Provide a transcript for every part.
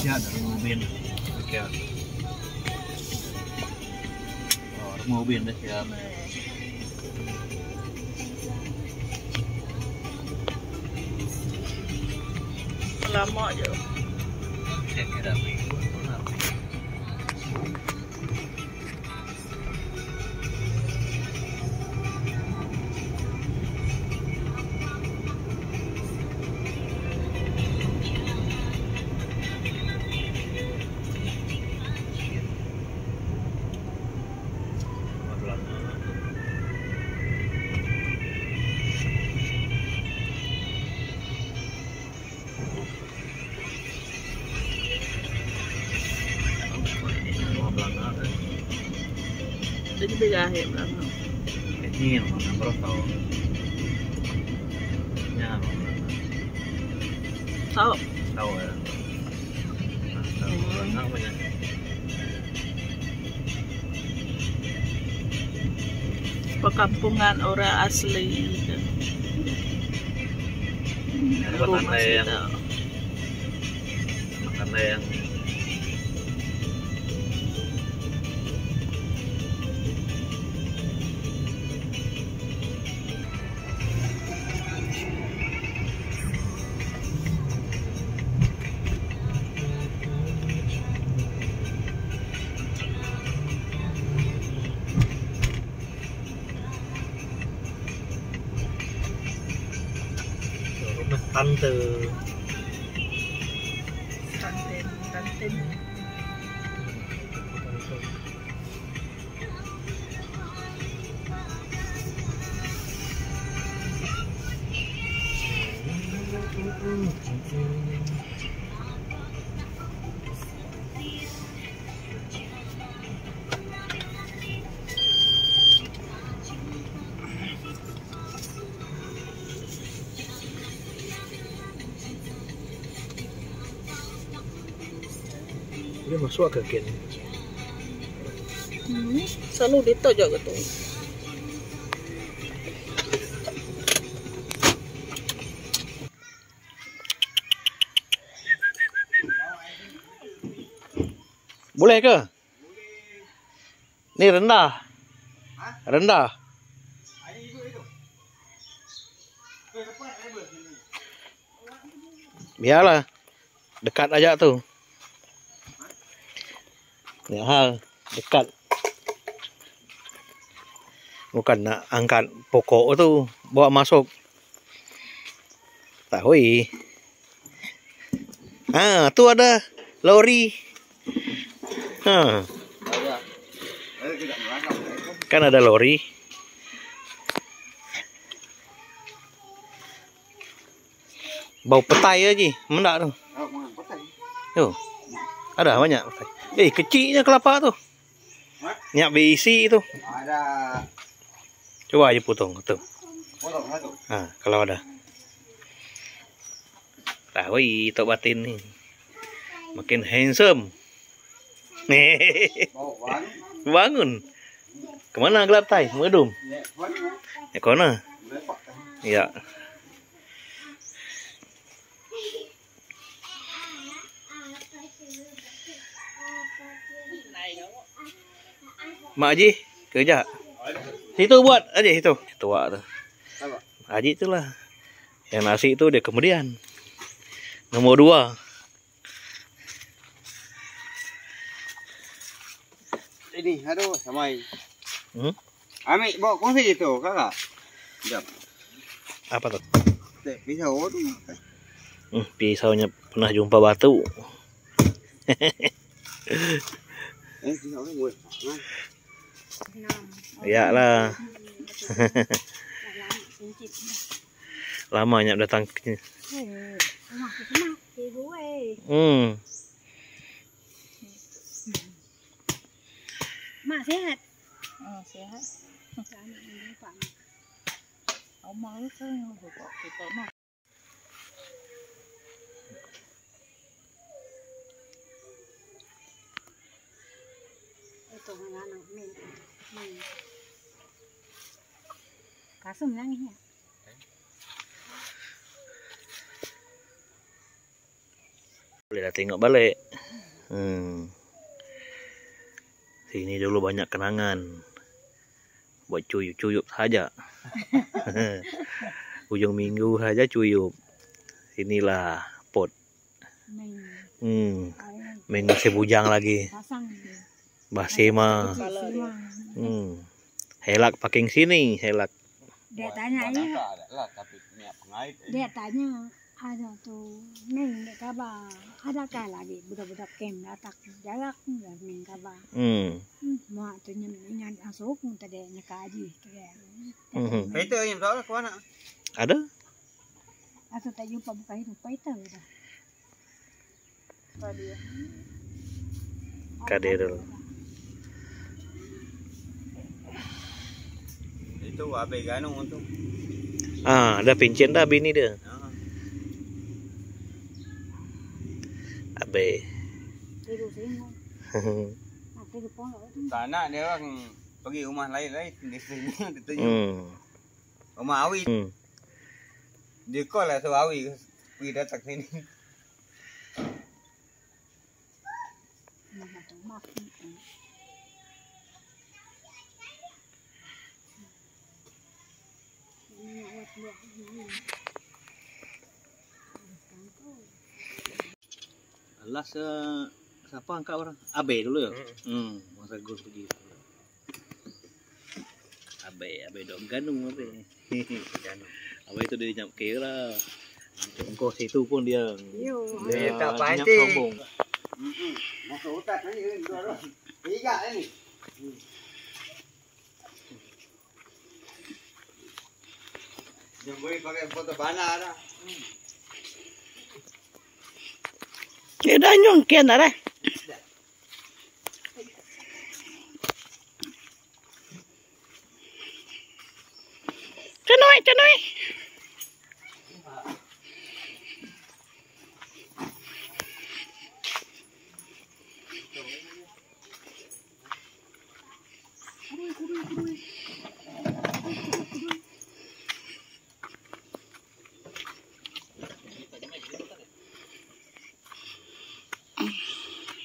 Ya ada rumah ubin. Oke. Oh, rumah ubin deh ya. Lama aja. Ada minggu. Jadi bigahit belakang. Ini yang mana berapa? Ya, Tahu. tahu ya. Tahu apa ya? Perkampungan orang asli. Tanda yang tanda yang rumah tante. Kantin. Dia masuk ke kin. Selalu ditojok gitu. Boleh ke? Ni rendah. Rendah. Biarlah. Dekat aja tuh. Ya, dekat. Bukan nak angkat pokok tu, bawa masuk. Tak hui. Ah, tu ada lori. Ha. Kan ada lori. Bau petai aja, mendak tu. Yo. Ada banyak petai. Kecilnya kelapa tu. Nyak berisi tu. Ada. Coba aja potong tu. Potong satu. Kalau ada. Tahu tok batin ni. Makin handsome. Bangun. Kemana gelap tai? Medum. Kona? Ya. Mak Haji kerja. Situ buat aja situ. Tua tu. Haji itulah. Yang nasi itu dia kemudian. Nomor 2. Ini, aduh, samai. Ambil bawa kongsi itu, kakak. Jap. Apa tuh? Pisau tu. Pisaunya pernah jumpa batu. Pisau ni buat. Iyalah. Lamanya datang ke sini. Mak sehat. Sehat. Omong itu yang buka kita mah. Itu anak min. Kasum nangis ya. Boleh dah tengok balik. Sini dulu banyak kenangan. Buat cuyup saja. Ujung minggu saja cuyup. Inilah pot. Main nasi bujang lagi. Basema. Helak paking sini, helak. Dia tanya ada tuh neng dek kabar ada kah lagi budak-budak kem datang jalak nggak neng kabar mau tuh nyanyi asok tadi nyekaji Itu yang soal ke mana? Ada? atau tak jumpa buka itu dah Kader. Itu abe ganung itu. Ada pincin dah bini dia. Abe. tidur sini nak tidur pondok Tanah dia orang pergi rumah lain-lain di sini ditunjuk. Rumah Awi. Dia call lah tu Awi pergi datang sini. Alas siapa angkat orang? Abe dulu ya? Masa gue pergi. Abe dong ganung abe. Abe itu dia nyampe kira. Engkau situ pun dia. Dia tak nyap pasti. sombong. Masuk utak ni dua. Tiga ni. Dia boleh pakai foto bana dah. Dia dah nyongkian dah. Cenoi.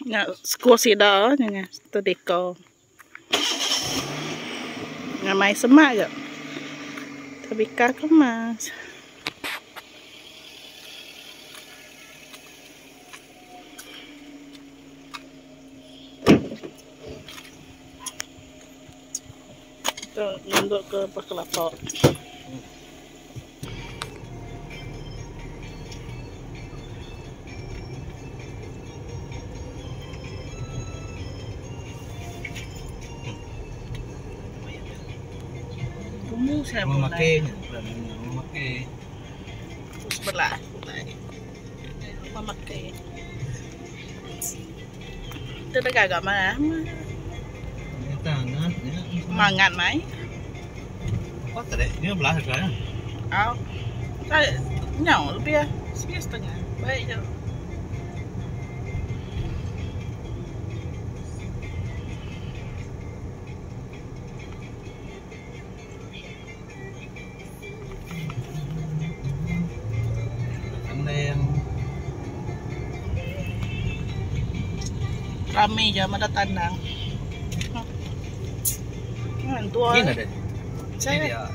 Nga skuasi dah nya tu deko. Nga mai semak je. Tapi kah kemas. Tu nunduk ke kelapa. Saya Memakai. sebelah. Memakai. Itu dah gagak mana? Tangan. Mangan mai. Apa tadi? Ini belah sekarang. Au. Tak nyau lebih ya. Sikit setengah. Baik je. Ramai je mana tandang. Tua. Ini ada. Saya.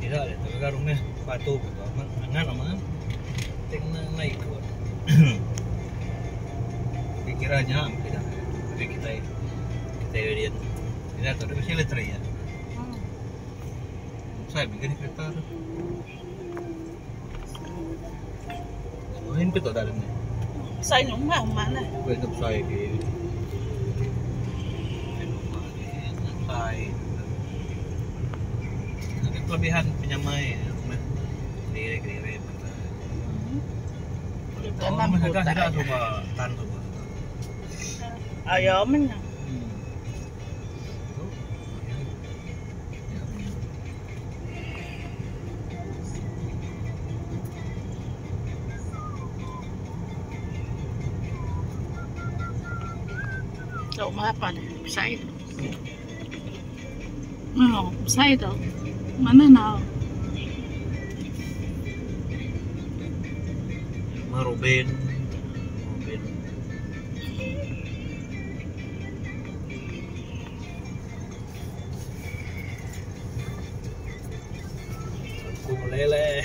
Tidak ada. Tapi karungnya patuh betul. Angan aman. Tengah naik kuat. Pikirannya tidak. Tapi kita lihat. Tidak tahu. Tapi saya lihat ya. Saya bikin kereta. Main betul dalamnya. Saya nombor mana? Untuk saya di ada kelebihan penyamai kiri Dalam tidak coba tan coba ayamnya. Cậu mà apa nih? Saya. Sai tuh. Mana nào? Robin. Cùng lele.